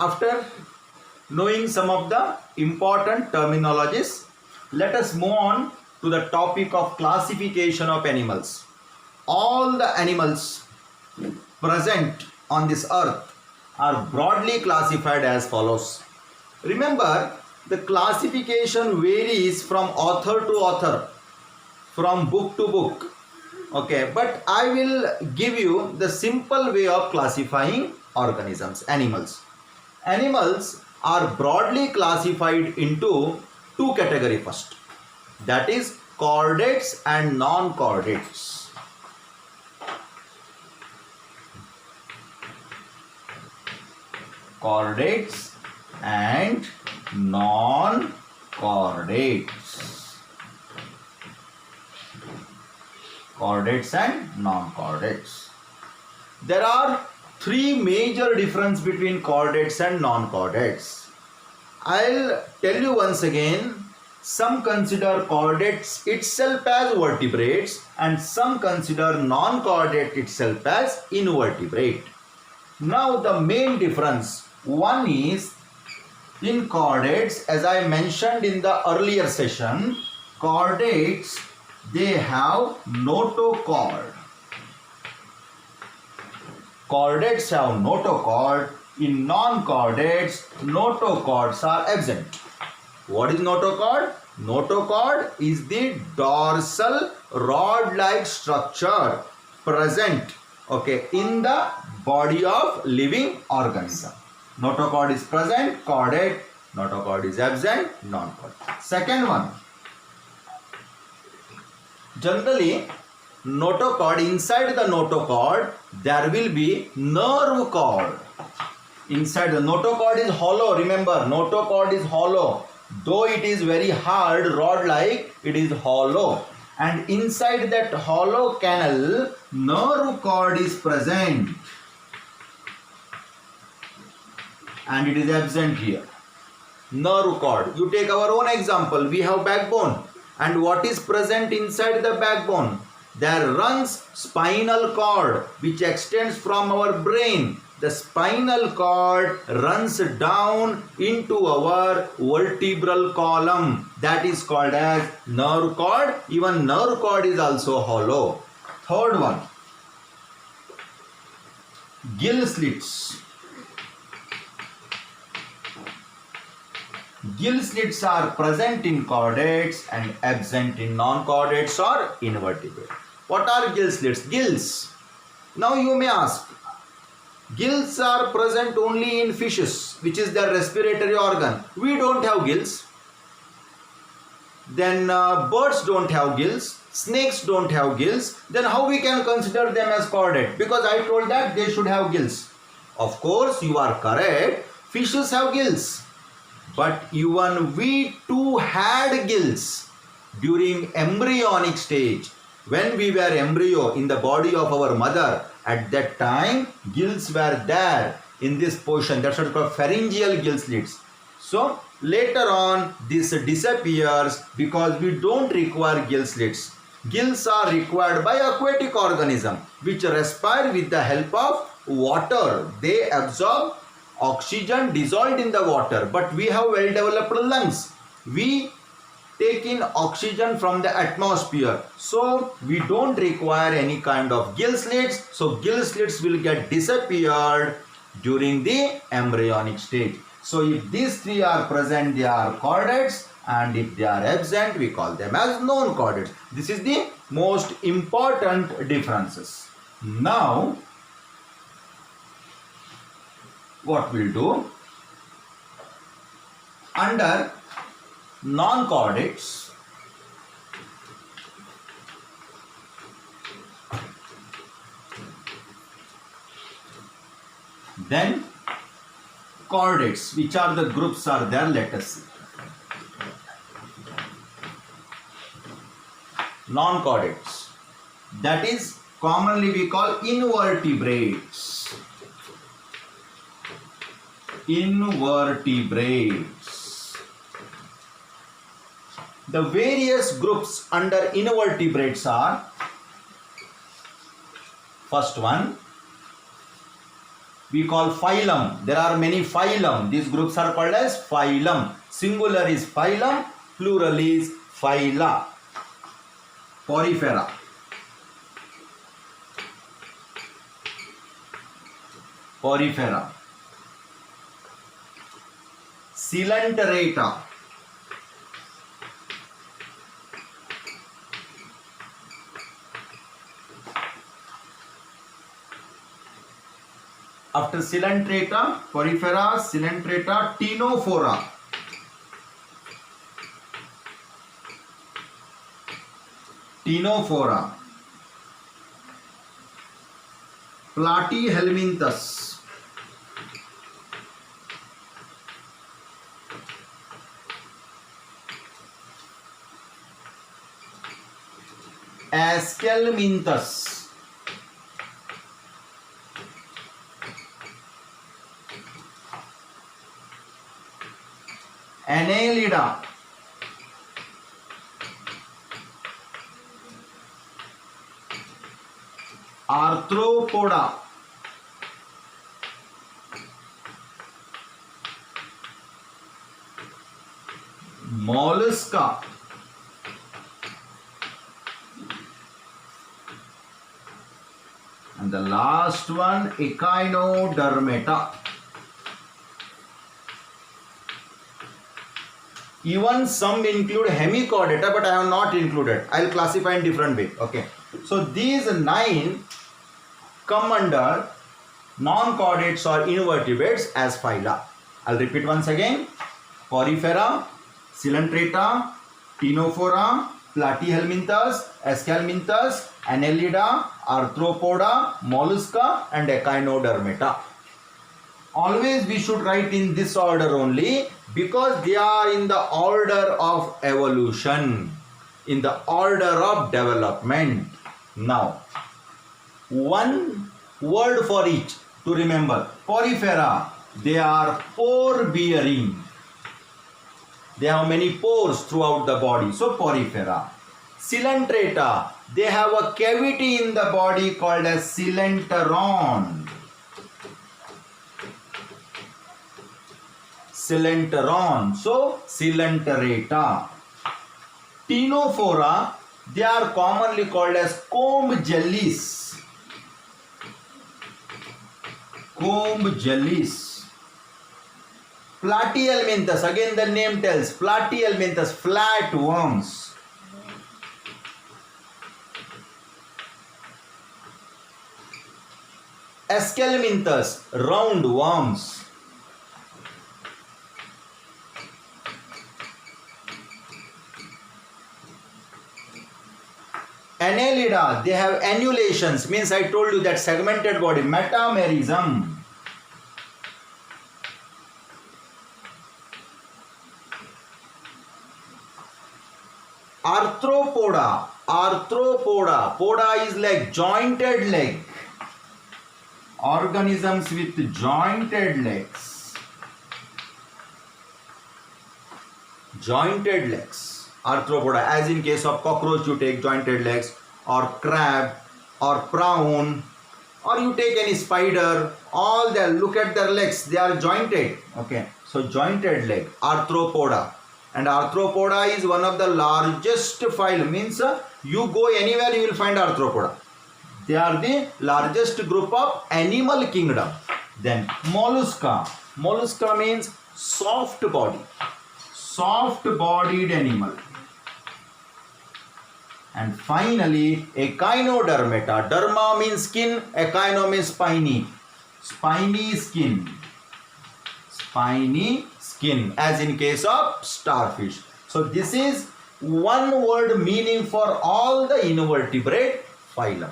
After knowing some of the important terminologies, let us move on to the topic of classification of animals. All the animals present on this earth are broadly classified as follows. Remember, the classification varies from author to author, from book to book. Okay, but I will give you the simple way of classifying organisms, animals. Animals are broadly classified into two categories first. That is chordates and non-chordates. Chordates and non-chordates. Chordates and non-chordates. There are three major difference between chordates and non-chordates. I'll tell you once again. Some consider chordates itself as vertebrates and some consider non-chordate itself as invertebrate. Now the main difference, one is in chordates, as I mentioned in the earlier session, chordates, they have notochord. Chordates have notochord. In non-chordates, notochords are absent. What is notochord? Notochord is the dorsal rod-like structure present, okay, in the body of living organism. Notochord is present, chordate. Notochord is absent, non-chordate. Second one. Generally, notochord, inside the notochord, there will be nerve cord. Inside the notochord is hollow. Remember, notochord is hollow. Though it is very hard, rod-like, it is hollow. And inside that hollow canal, nerve cord is present. And it is absent here. Nerve cord. You take our own example. We have backbone. And what is present inside the backbone? There runs spinal cord which extends from our brain. The spinal cord runs down into our vertebral column. That is called as nerve cord. Even nerve cord is also hollow. Third one. Gill slits. Gill slits are present in chordates and absent in non-chordates or invertebrates. What are gill slits? Gills. Now you may ask, gills are present only in fishes, which is their respiratory organ. We don't have gills. Then birds don't have gills. Snakes don't have gills. Then how we can consider them as chordate? Because I told that they should have gills. Of course, you are correct. Fishes have gills. But even we too had gills during embryonic stage. When we were embryo in the body of our mother, at that time gills were there in this portion. That's what is called pharyngeal gill slits. So later on this disappears because we don't require gill slits. Gills are required by aquatic organism which respire with the help of water. They absorb oxygen dissolved in the water, but we have well developed lungs. We take in oxygen from the atmosphere, so we don't require any kind of gill slits. So gill slits will get disappeared during the embryonic stage. So if these three are present, they are chordates, and if they are absent, we call them as non-chordates. This is the most important differences. Now what we'll do, under non-chordates, then chordates, which are the groups are there, let us see. Non-chordates, that is commonly we call invertebrates. Invertebrates. The various groups under invertebrates are, first one, we call phylum. There are many phylum. These groups are called as phylum. Singular is phylum, plural is phyla. Porifera. Porifera. Coelenterata. After Coelenterata, Porifera, Coelenterata, Ctenophora. Ctenophora. Platyhelminthes. Aschelminthes. Annelida. Arthropoda. Mollusca. And the last one, Echinodermata. Even some include hemichordata, but I have not included. I will classify in different way. Okay. So these 9 come under non-chordates or invertebrates as phyla. I'll repeat once again. Porifera, Coelenterata, Ctenophora, Platyhelminthes, Aschelminthes, Annelida, Arthropoda, Mollusca and Echinodermata. Always we should write in this order only because they are in the order of evolution, in the order of development. Now, one word for each to remember. Porifera, they are pore bearing. They have many pores throughout the body. So porifera. Coelenterata, they have a cavity in the body called as coelenteron. Coelenteron. So Coelenterata. Ctenophora, they are commonly called as comb jellies. Comb jellies. Platyhelminthes, again the name tells, Platyhelminthes, flat worms. Aschelminthes, round worms. Annelida, they have annulations, means I told you that segmented body, metamerism. Arthropoda, arthropoda, poda is like jointed leg. Organisms with jointed legs. Jointed legs. Arthropoda, as in case of cockroach you take jointed legs, or crab, or prawn, or you take any spider, all they look at their legs, they are jointed. Okay, so jointed leg, arthropoda. And arthropoda is one of the largest phylum, means you go anywhere you will find arthropoda. They are the largest group of animal kingdom. Then mollusca. Mollusca means soft body. Soft bodied animal. And finally Echinodermata. Derma means skin, echino means spiny. Spiny skin. Spiny skin, as in case of starfish. So this is one word meaning for all the invertebrate phylum.